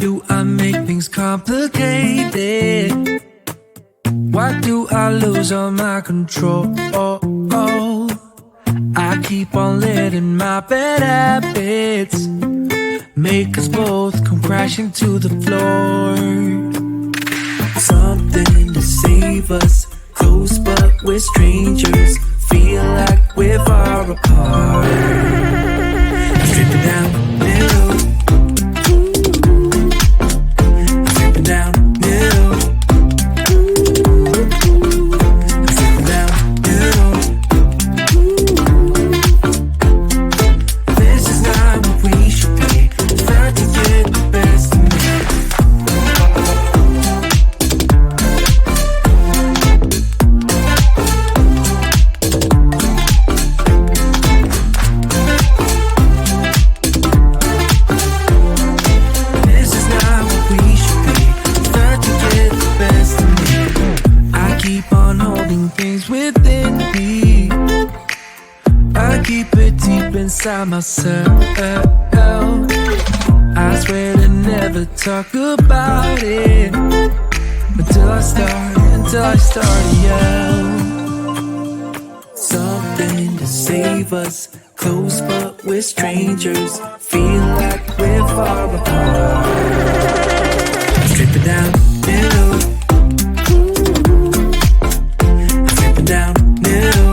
do I make things complicated? Why do I lose all my control? I keep on letting my bad habits make us both come crashing to the floor. Something to save us, close but we're strangers. Feel like we're far apart. Stripping down middle, stripping down middle, stripping down middle. This is not what we should be. Trying to get the best of me. Inside myself, I swear to never talk about it until I start to yell. Something to save us, close but we're strangers. Feel like we're far apart. Strip it down, middle. Strip it down, middle.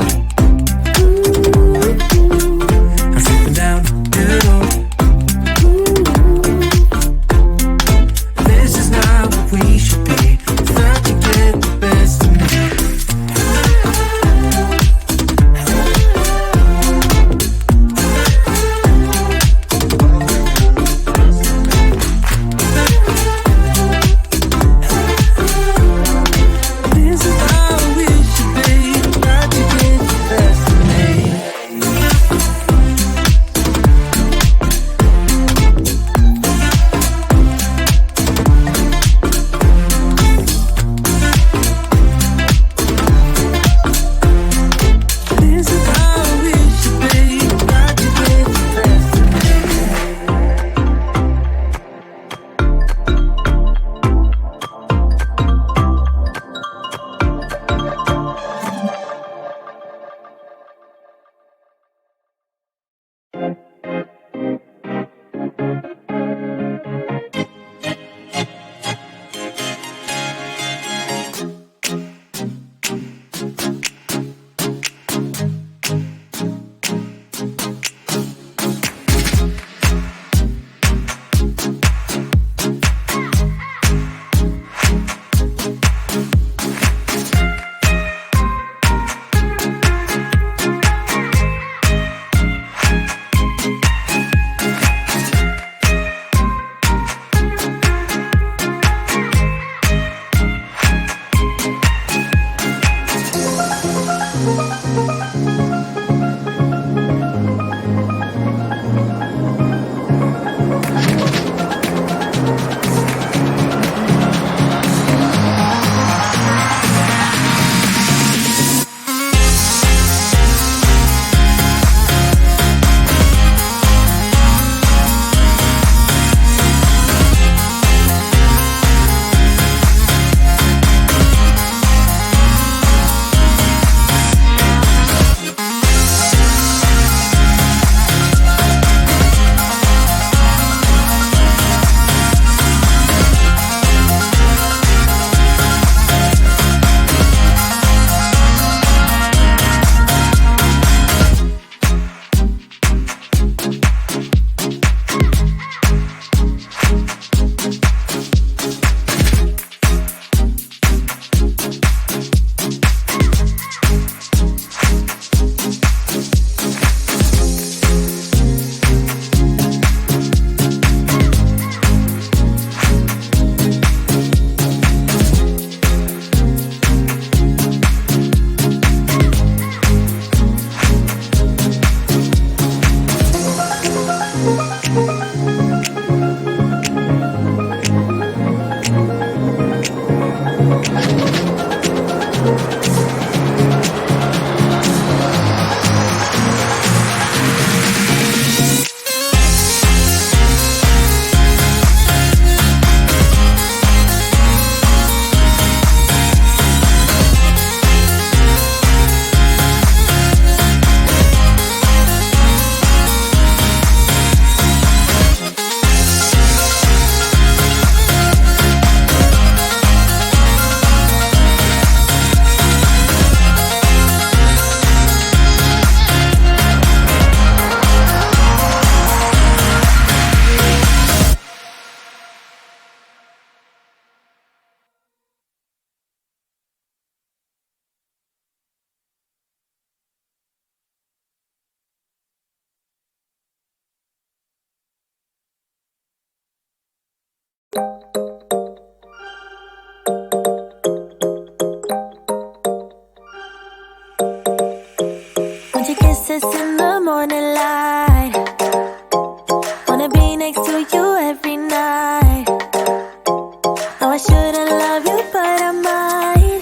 Want your kisses in the morning light. Wanna be next to you every night. No, I shouldn't love you, but I might.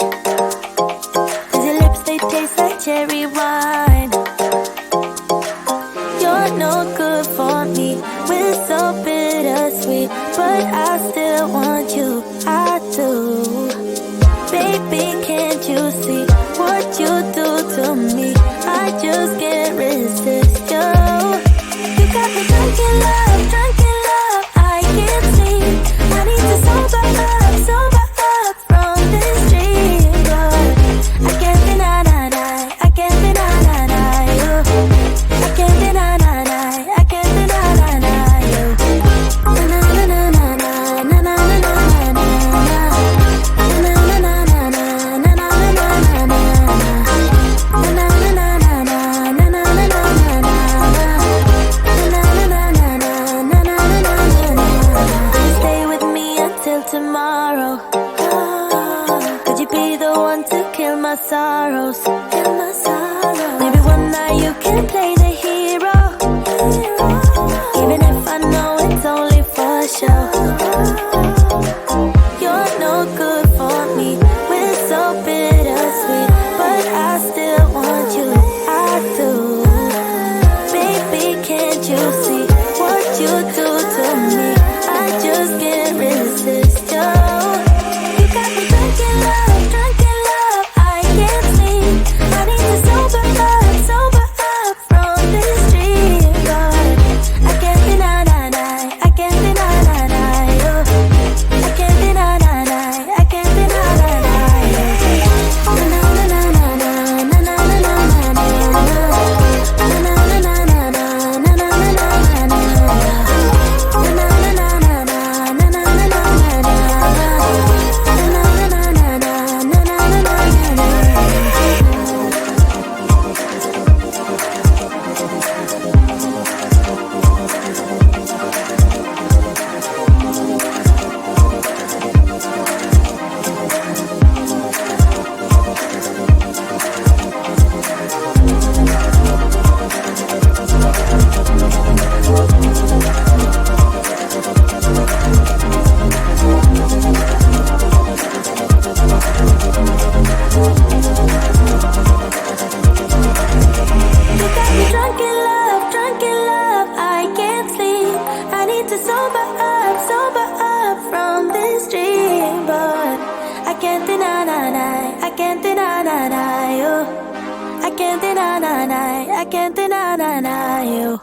'Cause your lips, they taste like cherry wine. You're no good for me, we're so bittersweet, but I still want you, I do. Baby, can't you see what you do to me? I just can't resist you. You got me drunk in love, I can't sleep. I need to sober up from this dream. But I can't deny you. I can't deny you. I can't deny you. Na na na na na na na na na na na. Na na na na na na na na na na. Stay with me until tomorrow. Could you be the one to kill my sorrows? Maybe one night you can play the hero, even if I know it's only for show. You're no good for me, we're so bittersweet, but I still want you, I do. Baby, can't you see what you do to me? I just can't resist you. You got me drunk in love, I can't sleep. I need to sober up from this dream. But I can't deny you. I can't deny you. I can't deny you. Na na na na na na na na na na. Na na na na na na na na na na. You got me drunk in love, I can't sleep. I need to sober up from this dream. But I can't deny you. I can't deny you.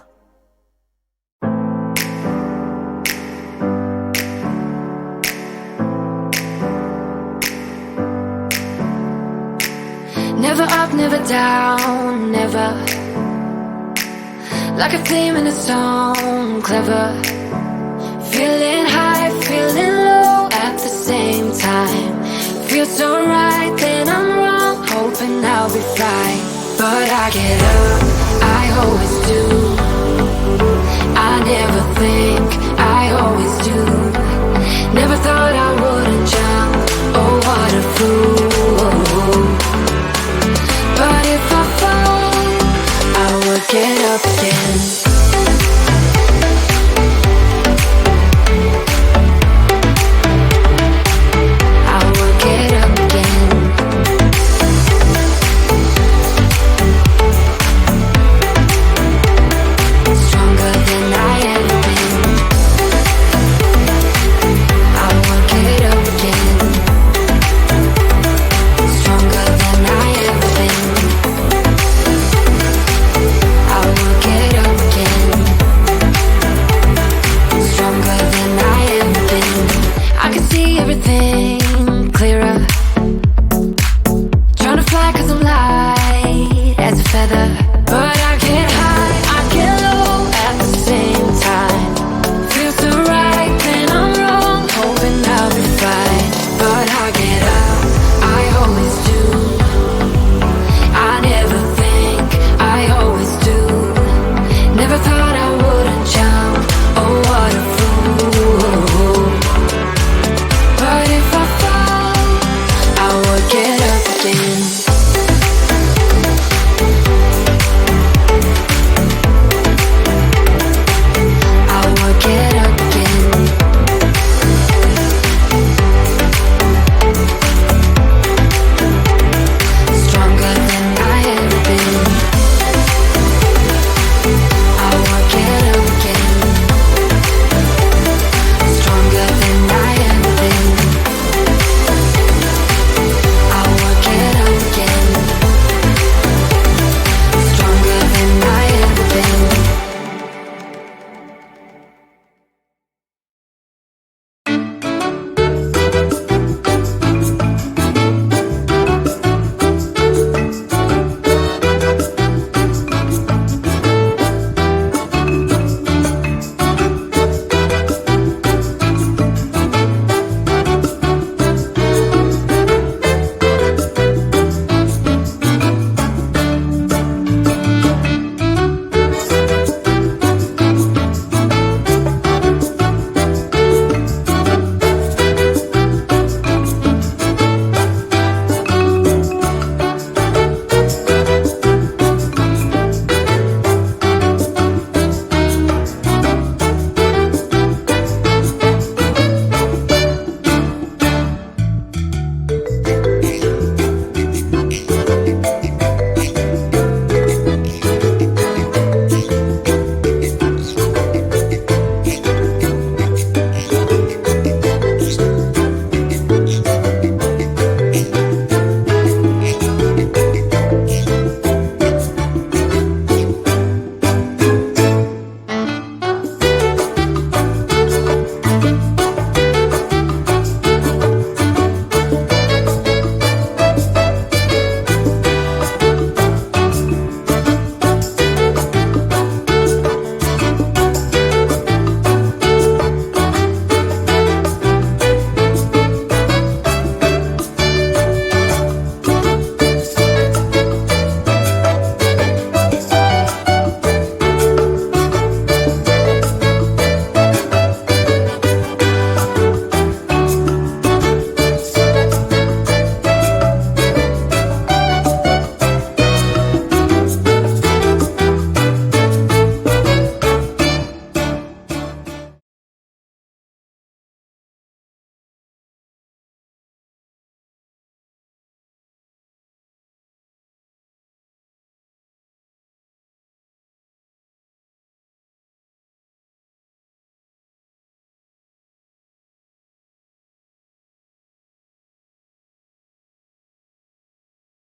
Never up, never down, never. Like a theme in a song, clever. Feeling high, feeling low at the same time. Feels so right, then I'm wrong, hoping I'll be fine. But I get up, I always do. I never think, I always do. Never thought I wouldn't jump, oh what a fool. But if I fall, I will get up again. I will get up again. Stronger than I ever been. I will get up again. Stronger than I ever been. I will get up again. Stronger than I ever been. I can see everything clearer. Trying to fly 'cause I'm light as a feather. But I can't hide.